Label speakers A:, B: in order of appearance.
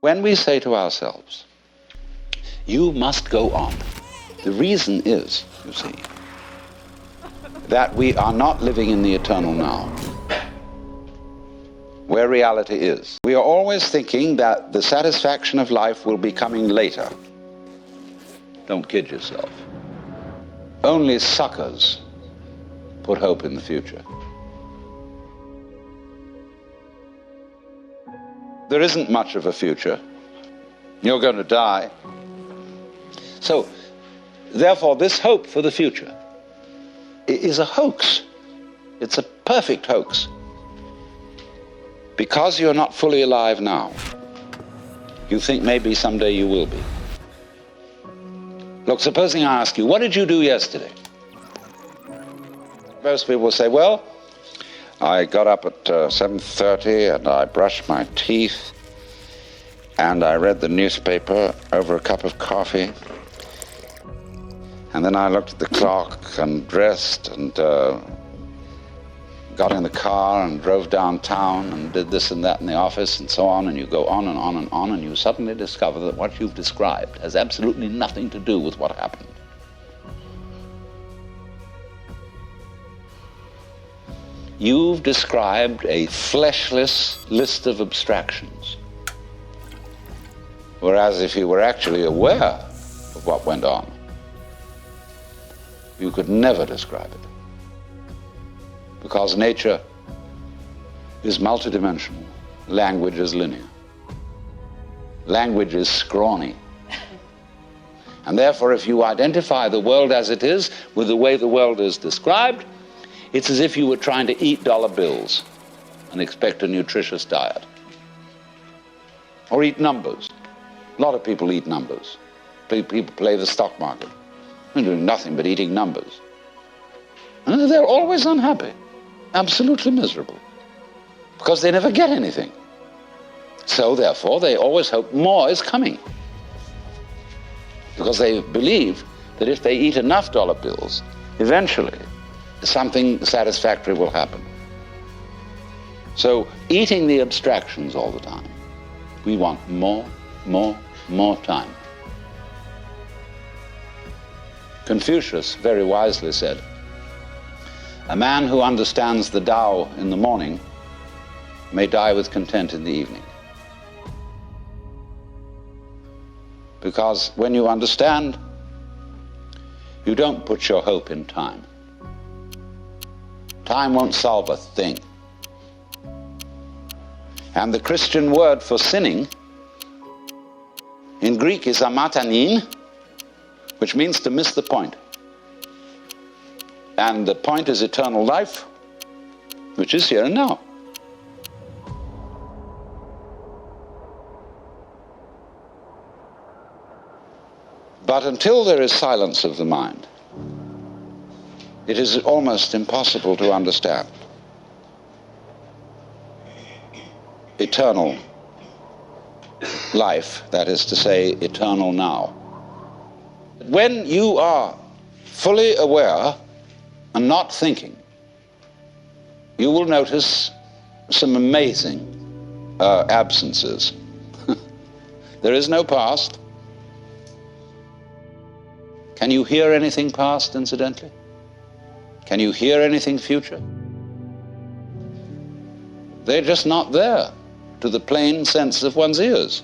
A: When we say to ourselves, you must go on, the reason is, you see, that we are not living in the eternal now, where reality is. We are always thinking that the satisfaction of life will be coming later. Don't kid yourself. Only suckers put hope in the future. There isn't much of a future. You're going to die. So, therefore, this hope for the future is a hoax. It's a perfect hoax. Because you're not fully alive now, you think maybe someday you will be. Look, supposing I ask you, what did you do yesterday? Most people will say, well, I got up at 7:30 and I brushed my teeth and I read the newspaper over a cup of coffee. And then I looked at the clock and dressed and got in the car and drove downtown and did this and that in the office and so on, and you go on and on and on, and you suddenly discover that what you've described has absolutely nothing to do with what happened. You've described a fleshless list of abstractions, whereas if you were actually aware of what went on, you could never describe it. Because nature is multidimensional, language is linear. Language is scrawny. And therefore, if you identify the world as it is with the way the world is described, it's as if you were trying to eat dollar bills and expect a nutritious diet. Or eat numbers. A lot of people eat numbers. People play the stock market. They're doing nothing but eating numbers. And they're always unhappy, absolutely miserable, because they never get anything. So therefore, they always hope more is coming, because they believe that if they eat enough dollar bills, eventually something satisfactory will happen. So eating the abstractions all the time, we want more time. Confucius very wisely said, a man who understands the Tao in the morning may die with content in the evening. Because when you understand, you don't put your hope in time. Time won't solve a thing. And the Christian word for sinning in Greek is amatanin, which means to miss the point. And the point is eternal life, which is here and now. But until there is silence of the mind, it is almost impossible to understand eternal life, that is to say, eternal now. When you are fully aware and not thinking, you will notice some amazing absences. There is no past. Can you hear anything past, incidentally? Can you hear anything future? They're just not there to the plain sense of one's ears.